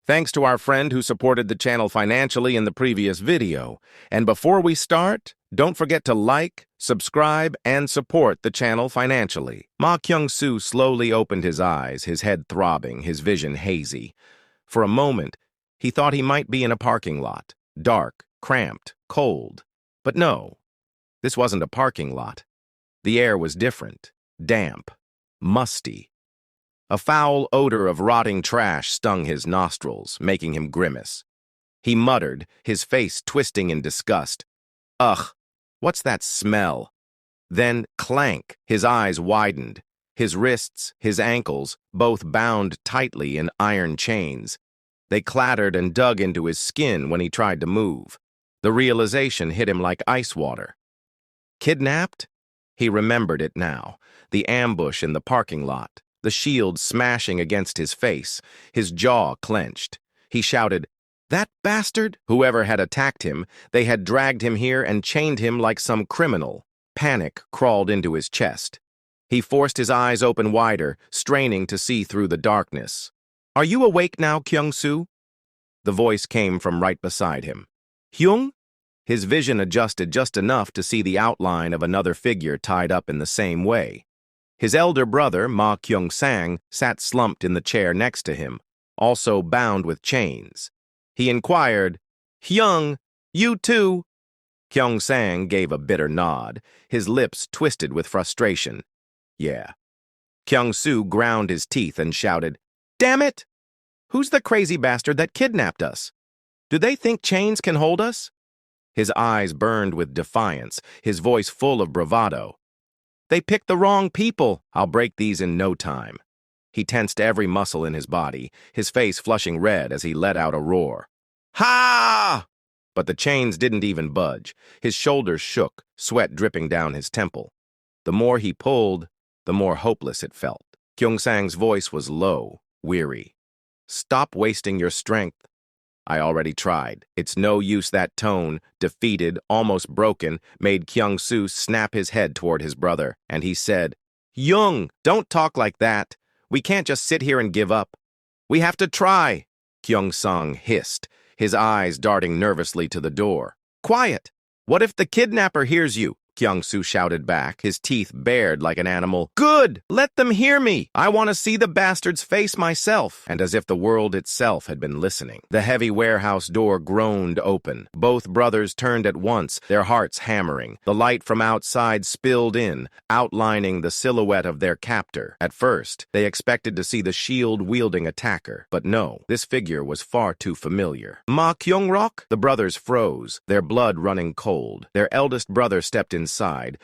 Thanks to our friend who supported the channel financially in the previous video. And before we start, don't forget to like, subscribe, and support the channel financially. Ma Kyung-soo slowly opened his eyes, his head throbbing, his vision hazy. For a moment, he thought he might be in a parking lot, dark, cramped, cold. But no, this wasn't a parking lot. The air was different, damp, musty. A foul odor of rotting trash stung his nostrils, making him grimace. He muttered, his face twisting in disgust. Ugh, what's that smell? Then, clank, his eyes widened. His wrists, his ankles, both bound tightly in iron chains. They clattered and dug into his skin when he tried to move. The realization hit him like ice water. Kidnapped? He remembered it now. The ambush in the parking lot. The shield smashing against his face, his jaw clenched. He shouted, "That bastard!" Whoever had attacked him, they had dragged him here and chained him like some criminal. Panic crawled into his chest. He forced his eyes open wider, straining to see through the darkness. "Are you awake now, Kyung-soo?" The voice came from right beside him. "Hyung?" His vision adjusted just enough to see the outline of another figure tied up in the same way. His elder brother, Ma Kyung-sang, sat slumped in the chair next to him, also bound with chains. He inquired, "Hyung, you too?" Kyung-sang gave a bitter nod, his lips twisted with frustration. "Yeah." Kyung-soo ground his teeth and shouted, "Damn it! Who's the crazy bastard that kidnapped us? Do they think chains can hold us?" His eyes burned with defiance, his voice full of bravado. "They picked the wrong people. I'll break these in no time." He tensed every muscle in his body, his face flushing red as he let out a roar. "Ha!" But the chains didn't even budge. His shoulders shook, sweat dripping down his temple. The more he pulled, the more hopeless it felt. Kyung-sang's voice was low, weary. "Stop wasting your strength." "I already tried. It's no use." That tone, defeated, almost broken, made Kyung-soo snap his head toward his brother, and he said, "Hyung, don't talk like that. We can't just sit here and give up. We have to try." Kyung-sung hissed, his eyes darting nervously to the door. "Quiet! What if the kidnapper hears you?" Kyung-soo shouted back, his teeth bared like an animal. "Good! Let them hear me! I want to see the bastard's face myself." And as if the world itself had been listening, the heavy warehouse door groaned open. Both brothers turned at once, their hearts hammering. The light from outside spilled in, outlining the silhouette of their captor. At first, they expected to see the shield-wielding attacker, but no, this figure was far too familiar. "Ma Kyung-rok?" The brothers froze, their blood running cold. Their eldest brother stepped inside,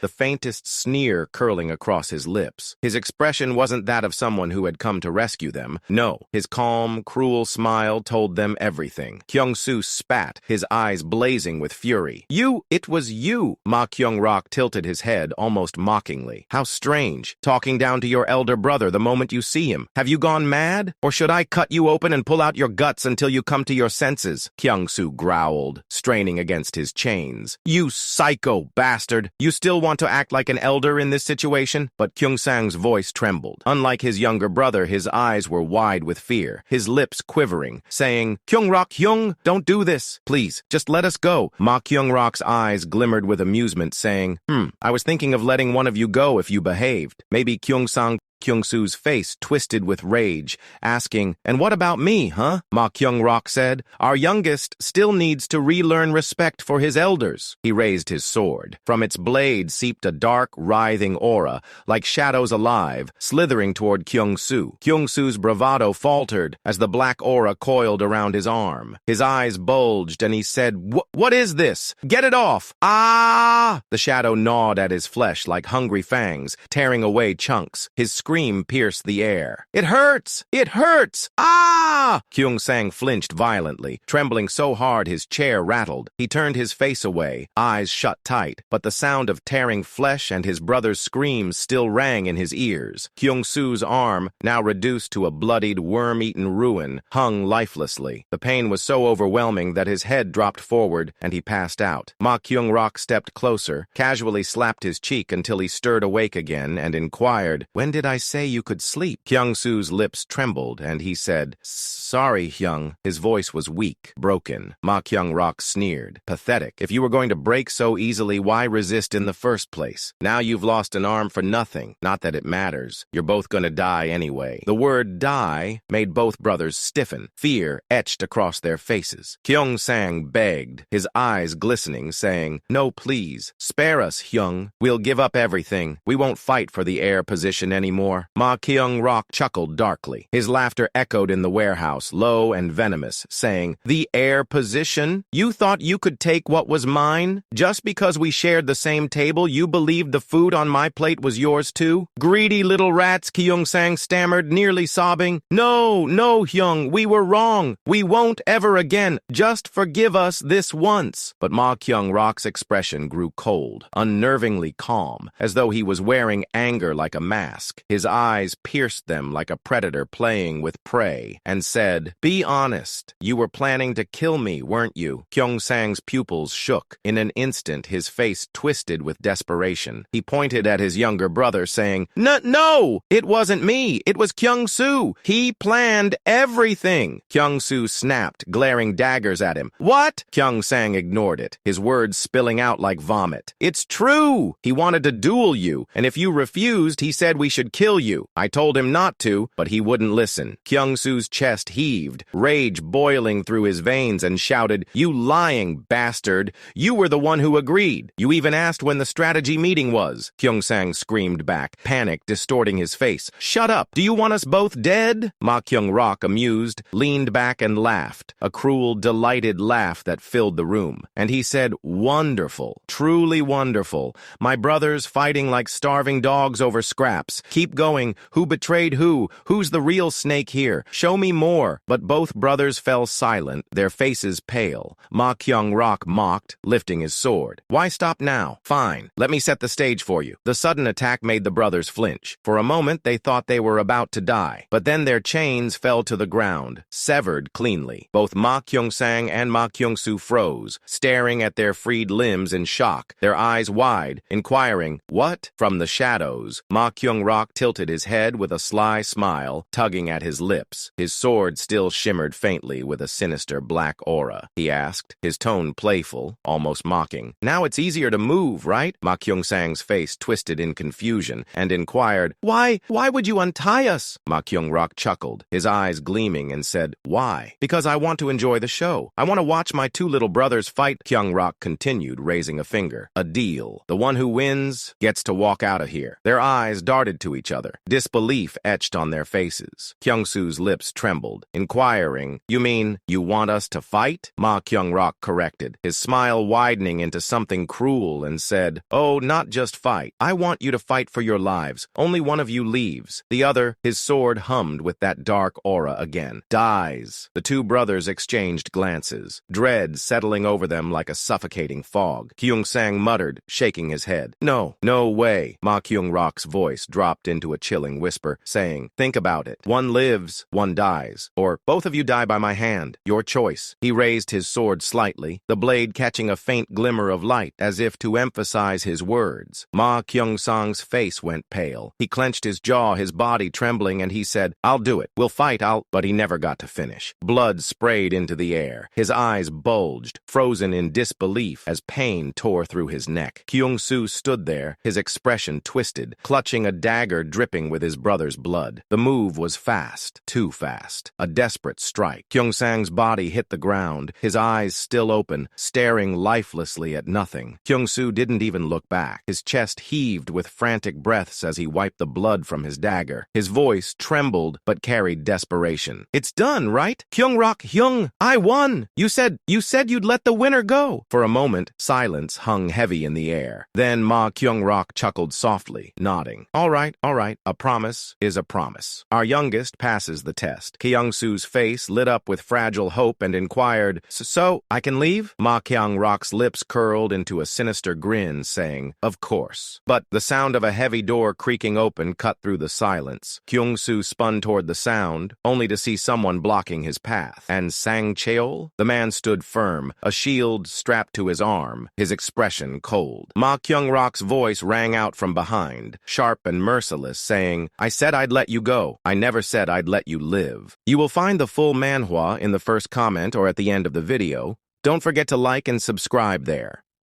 the faintest sneer curling across his lips. His expression wasn't that of someone who had come to rescue them. No, his calm, cruel smile told them everything. Kyung-soo spat, his eyes blazing with fury. It was you!" Ma Kyung-rok tilted his head almost mockingly. "How strange, talking down to your elder brother the moment you see him. Have you gone mad? Or should I cut you open and pull out your guts until you come to your senses?" Kyung-soo growled, straining against his chains. "You psycho bastard! You still want to act like an elder in this situation?" But Kyung-sang's voice trembled. Unlike his younger brother, his eyes were wide with fear, his lips quivering, saying, "Kyung-rok, Hyung, don't do this. Please, just let us go." Ma Kyung-rok's eyes glimmered with amusement, saying, I was thinking of letting one of you go if you behaved. Maybe Kyung-sang." Kyung-soo's face twisted with rage, asking, "And what about me, huh?" Ma Kyung-rok said, "Our youngest still needs to relearn respect for his elders." He raised his sword. From its blade seeped a dark, writhing aura, like shadows alive, slithering toward Kyung-soo. Kyung-soo's bravado faltered as the black aura coiled around his arm. His eyes bulged, and he said, What is this? Get it off! Ah!" The shadow gnawed at his flesh like hungry fangs, tearing away chunks. His scream pierced the air. "It hurts! It hurts! Ah!" Kyung-sang flinched violently, trembling so hard his chair rattled. He turned his face away, eyes shut tight, but the sound of tearing flesh and his brother's screams still rang in his ears. Kyung-soo's arm, now reduced to a bloodied, worm-eaten ruin, hung lifelessly. The pain was so overwhelming that his head dropped forward and he passed out. Ma Kyung-rok stepped closer, casually slapped his cheek until he stirred awake again and inquired, "When did I say you could sleep. Kyung-soo's lips trembled, and he said, "Sorry, Hyung." His voice was weak, broken. Ma Kyung-rok sneered. Pathetic. If you were going to break so easily, why resist in the first place? Now you've lost an arm for nothing. Not that it matters. You're both gonna die anyway. The word die made both brothers stiffen, fear etched across their faces. Kyung-sang begged, his eyes glistening, saying, "No, please. Spare us, Hyung. We'll give up everything. We won't fight for the heir position anymore." Ma Kyung-rok chuckled darkly. His laughter echoed in the warehouse, low and venomous, saying, "The heir position? You thought you could take what was mine? Just because we shared the same table, you believed the food on my plate was yours too? Greedy little rats," Kyung-sang stammered, nearly sobbing. "No, no, Hyung, we were wrong. We won't ever again. Just forgive us this once." But Ma Kyung-rok's expression grew cold, unnervingly calm, as though he was wearing anger like a mask. His eyes pierced them like a predator playing with prey, and said, "Be honest. You were planning to kill me, weren't you?" Kyung-sang's pupils shook. In an instant, his face twisted with desperation. He pointed at his younger brother, saying, No! It wasn't me. It was Kyung-soo. He planned everything." Kyung-soo snapped, glaring daggers at him. "What?" Kyung-sang ignored it, his words spilling out like vomit. "It's true. He wanted to duel you, and if you refused, he said we should kill you. I told him not to, but he wouldn't listen." Kyung-soo's chest heaved, rage boiling through his veins, and shouted, "You lying bastard! You were the one who agreed. You even asked when the strategy meeting was." Kyung-sang screamed back, panic distorting his face. "Shut up! Do you want us both dead?" Ma Kyung-rok, amused, leaned back and laughed, a cruel, delighted laugh that filled the room. And he said, "Wonderful, truly wonderful. My brothers fighting like starving dogs over scraps. Keep going. Who betrayed who? Who's the real snake here? Show me more." But both brothers fell silent, their faces pale. Ma Kyung-rok mocked, lifting his sword. "Why stop now? Fine. Let me set the stage for you." The sudden attack made the brothers flinch. For a moment, they thought they were about to die. But then their chains fell to the ground, severed cleanly. Both Ma Kyung-sang and Ma Kyung-soo froze, staring at their freed limbs in shock, their eyes wide, inquiring, "What?" From the shadows, Ma Kyung-rok tilted his head with a sly smile, tugging at his lips. His sword still shimmered faintly with a sinister black aura. He asked, his tone playful, almost mocking. "Now it's easier to move, right?" Ma Kyung-sang's face twisted in confusion, and inquired, Why would you untie us?" Ma Kyung-rok chuckled, his eyes gleaming, and said, "Why? Because I want to enjoy the show. I want to watch my two little brothers fight." Kyung-rok continued, raising a finger. "A deal. The one who wins gets to walk out of here." Their eyes darted to each other, disbelief etched on their faces. Kyung-soo's lips trembled, inquiring, "You mean you want us to fight?" Ma Kyung-rok corrected, his smile widening into something cruel, and said, "Oh, not just fight. I want you to fight for your lives. Only one of you leaves. The other," his sword hummed with that dark aura again, "dies." The two brothers exchanged glances, dread settling over them like a suffocating fog. Kyung-sang muttered, shaking his head. "No, no way." Ma Kyung-rok's voice dropped into a chilling whisper, saying, "Think about it. One lives, one dies. Or both of you die by my hand. Your choice." He raised his sword slightly, the blade catching a faint glimmer of light, as if to emphasize his words. Ma Kyung-sang's face went pale. He clenched his jaw, his body trembling, and he said, "I'll do it. We'll fight, But he never got to finish. Blood sprayed into the air. His eyes bulged, frozen in disbelief as pain tore through his neck. Kyung-soo stood there, his expression twisted, clutching a dagger dripping with his brother's blood. The move was fast, too fast. A desperate strike. Kyung-sang's body hit the ground, his eyes still open, staring lifelessly at nothing. Kyung-soo didn't even look back. His chest heaved with frantic breaths as he wiped the blood from his dagger. His voice trembled but carried desperation. "It's done, right? Kyung-rok, Hyung, I won! You said you'd let the winner go." For a moment, silence hung heavy in the air. Then Ma Kyung-rok chuckled softly, nodding. All right. A promise is a promise. Our youngest passes the test." Kyung-soo's face lit up with fragile hope and inquired, So, I can leave?" Ma Kyung-rok's lips curled into a sinister grin, saying, "Of course." But the sound of a heavy door creaking open cut through the silence. Kyung-soo spun toward the sound, only to see someone blocking his path. And Sang Cheol? The man stood firm, a shield strapped to his arm, his expression cold. Ma Kyung-rok's voice rang out from behind, sharp and merciless. ridiculous, saying, "I said I'd let you go. I never said I'd let you live." You will find the full manhwa in the first comment or at the end of the video. Don't forget to like and subscribe there.